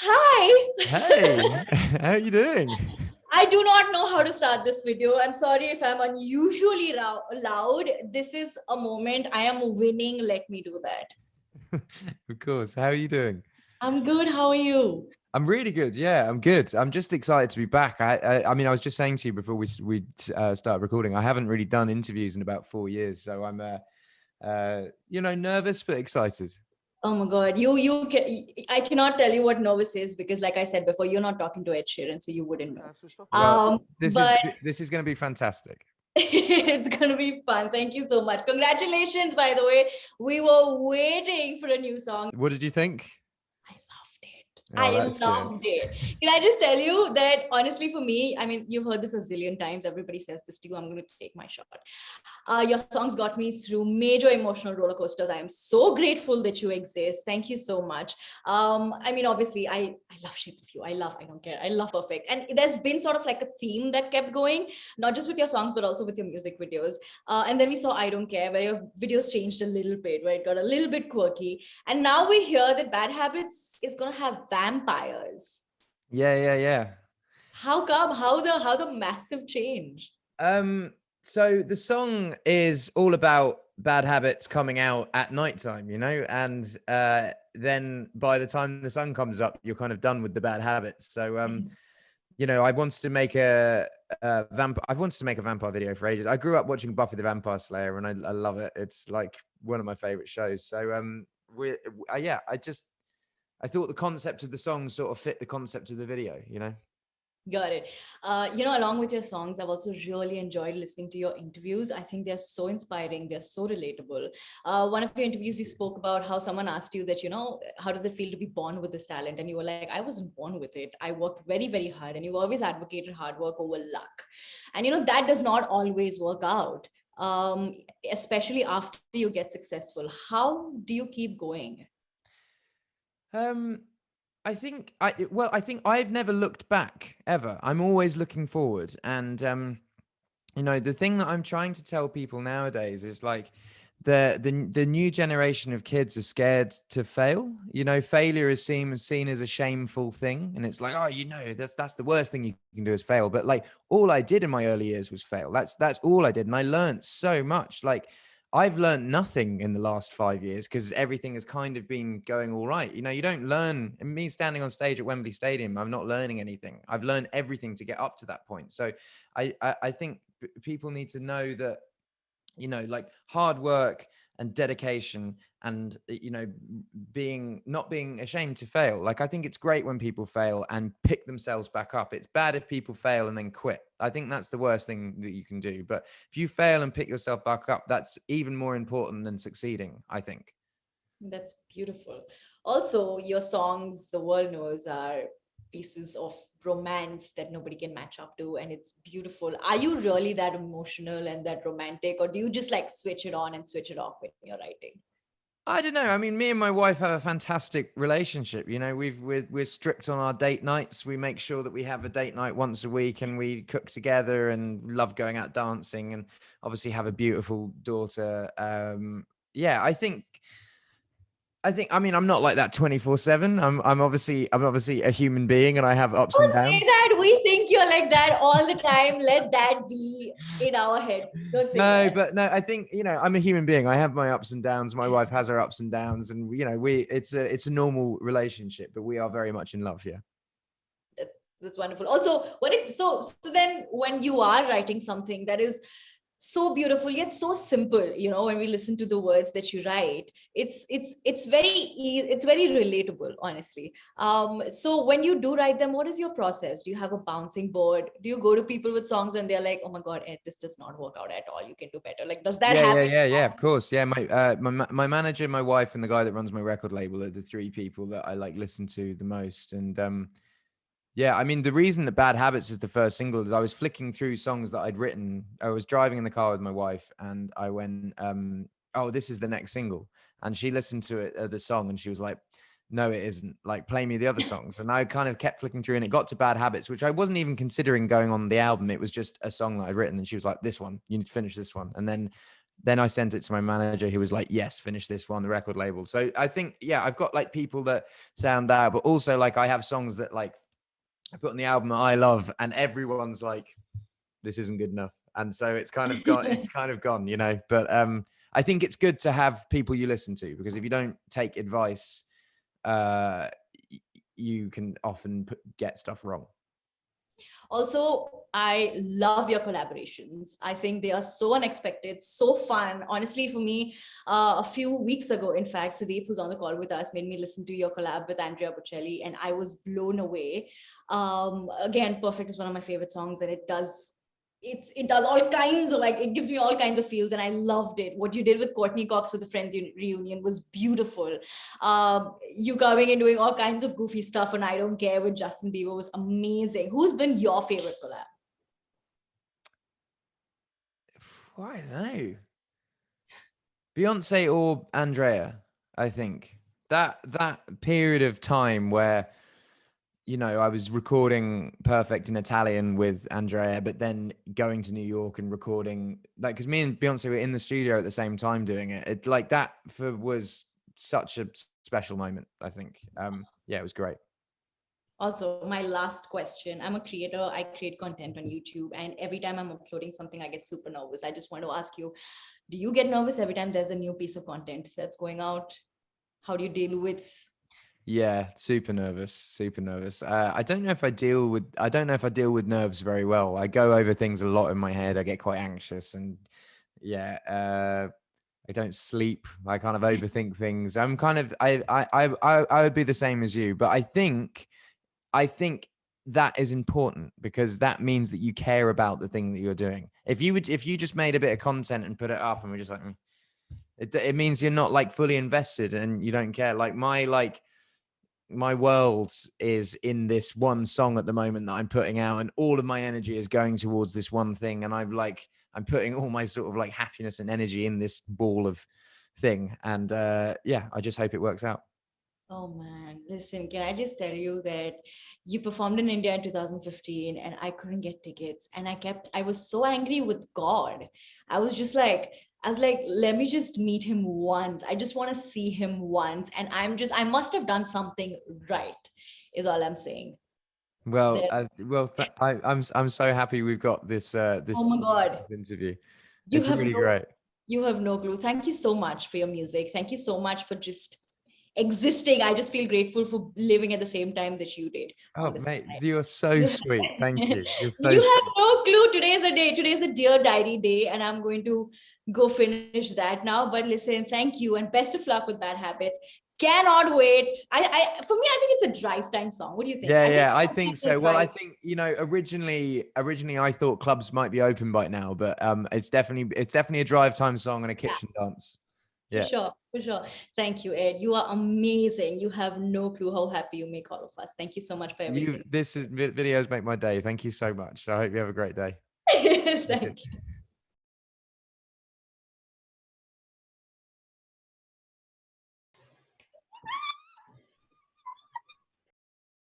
Hi. Hey, how are you doing? I do not know how to start this video. I'm sorry if I'm unusually loud. This is a moment I am winning. Let me do that. Of course. How are you doing? I'm good. How are you? I'm really good. Yeah, I'm good. I'm just excited to be back. I mean, I was just saying to you before we start recording. I haven't really done interviews in about 4 years, so I'm nervous but excited. Oh my God. You can, I cannot tell you what nervous is because, like I said before, you're not talking to Ed Sheeran, so you wouldn't know. Well, this is But this is going to be fantastic. it's gonna be fun. Thank you so much. Congratulations, by the way. We were waiting for a new song. What did you think? I loved it. Oh, I that's good. loved it. Can I just tell you that honestly, for me, I mean, you've heard this a zillion times. Everybody says this to you. I'm going to take my shot. Your songs got me through major emotional roller coasters. I am so grateful that you exist. Thank you so much. I mean, obviously, I love Shape of You. I don't care. I love Perfect. And there's been sort of like a theme that kept going, not just with your songs, but also with your music videos. And then we saw I Don't Care, where your videos changed a little bit, where it got a little bit quirky. And now we hear that Bad Habits is going to have vampires. Yeah. How come? How the massive change? Um, so the song is all about bad habits coming out at nighttime, and then by the time the sun comes up, you're kind of done with the bad habits. So I wanted to make I've wanted to make a vampire video for ages. I grew up watching Buffy the Vampire Slayer, and I love it. It's like one of my favorite shows. So I thought the concept of the song sort of fit the concept of the video. Got it. Along with your songs, I've also really enjoyed listening to your interviews. I think they're so inspiring. They're so relatable. One of your interviews, you spoke about how someone asked you that, how does it feel to be born with this talent? And you were like, I wasn't born with it. I worked very, very hard. And you always advocated hard work over luck. And, that does not always work out, um, especially after you get successful. How do you keep going? Um, I think I've never looked back ever. I'm always looking forward. And the thing that I'm trying to tell people nowadays is like the new generation of kids are scared to fail. Failure is seen as a shameful thing, and it's like, oh, that's the worst thing you can do is fail. But like, all I did in my early years was fail. That's all I did, and I learned so much. Like, I've learned nothing in the last 5 years because everything has kind of been going all right. You don't learn. And me standing on stage at Wembley Stadium, I'm not learning anything. I've learned everything to get up to that point. So I think people need to know that, like, hard work and dedication and, not being ashamed to fail. Like, I think it's great when people fail and pick themselves back up. It's bad if people fail and then quit. I think that's the worst thing that you can do. But if you fail and pick yourself back up, that's even more important than succeeding, I think. That's beautiful. Also, your songs, the world knows, are pieces of romance that nobody can match up to, and it's beautiful. Are you really that emotional and that romantic, or do you just like switch it on and switch it off when you're writing? I don't know. I mean, me and my wife have a fantastic relationship. We're strict on our date nights. We make sure that we have a date night once a week, and we cook together and love going out dancing, and obviously have a beautiful daughter. Yeah, I mean, I'm not like that 24/7. I'm obviously a human being, and I have ups and Don't say downs. that. We think you're like that all the time. Let that be in our head. Don't say No, that. but no, I think, I'm a human being. I have my ups and downs. My wife has her ups and downs, and it's a normal relationship, but we are very much in love here. That's wonderful. Also, so then when you are writing something that is so beautiful yet so simple, when we listen to the words that you write, it's very relatable, honestly. So when you do write them, what is your process? Do you have a bouncing board? Do you go to people with songs and they're like, oh my God, Ed, this does not work out at all, you can do better? Like, does that happen? Yeah. Of course, yeah. My manager, my wife, and the guy that runs my record label are the three people that I like listen to the most. And yeah, I mean, the reason that Bad Habits is the first single is I was flicking through songs that I'd written. I was driving in the car with my wife, and I went, oh, this is the next single. And she listened to it, the song, and she was like, no, it isn't. Like, play me the other songs. And I kind of kept flicking through, and it got to Bad Habits, which I wasn't even considering going on the album. It was just a song that I'd written. And she was like, this one, you need to finish this one. And then then I sent it to my manager, who was like, yes, finish this one, the record label. So I think, yeah, I've got like people that sound out, but also like I have songs that like I put on the album that I love, and everyone's like, this isn't good enough. And so it's kind of gone, you know. But I think it's good to have people you listen to, because if you don't take advice, you can often get stuff wrong. Also, I love your collaborations. I think they are so unexpected, so fun. Honestly, for me, a few weeks ago, in fact, Sudeep, who's on the call with us, made me listen to your collab with Andrea Bocelli, and I was blown away. Again, Perfect is one of my favorite songs, and it does all kinds of, like, it gives me all kinds of feels, and I loved it. What you did with Courtney Cox with the Friends reunion was beautiful. You coming and doing all kinds of goofy stuff and I Don't Care with Justin Bieber was amazing. Who's been your favorite collab? I don't know. Beyonce or Andrea, I think. That period of time where, you know, I was recording Perfect in Italian with Andrea, but then going to New York and recording, like, because me and Beyonce were in the studio at the same time doing it. It like that was such a special moment, I think. Yeah, it was great. Also, my last question. I'm a creator. I create content on YouTube, and every time I'm uploading something, I get super nervous. I just want to ask you, do you get nervous every time there's a new piece of content that's going out? How do you deal with? Yeah, super nervous. I don't know if I deal with nerves very well. I go over things a lot in my head. I get quite anxious, and yeah, I don't sleep. I kind of overthink things. I'm kind of I would be the same as you, but I think that is important, because that means that you care about the thing that you're doing. If you just made a bit of content and put it up and we're just like, it means you're not like fully invested and you don't care. Like my world is in this one song at the moment that I'm putting out, and all of my energy is going towards this one thing. And I'm putting all my sort of like happiness and energy in this ball of thing. And yeah, I just hope it works out. Oh man, listen, can I just tell you that you performed in India in 2015 and I couldn't get tickets, and I was so angry with God. I was like, let me just meet him once. I just want to see him once. And I must have done something right, is all I'm saying. Well, That, I'm so happy we've got this oh my God, interview. you It's have really no, great. you have no clue. Thank you so much for your music. Thank you so much for just existing. I just feel grateful for living at the same time that you did Oh, on this mate, planet. you're so sweet. Thank you. You're so You have sweet. no clue. Today's a Dear Diary day, and I'm going to go finish that now. But listen, thank you, and best of luck with Bad Habits. Cannot wait. For me, I think it's a drive time song. What do you think? Yeah, I think yeah, I think it's a so. Well, I drive. think, you know, originally I thought clubs might be open by now, but it's definitely a drive time song and a Yeah, kitchen dance. for Yeah. sure, for sure. Thank you, Ed. You are amazing. You have no clue how happy you make all of us. Thank you so much for everything. Videos make my day. Thank you so much. I hope you have a great day. Thank you.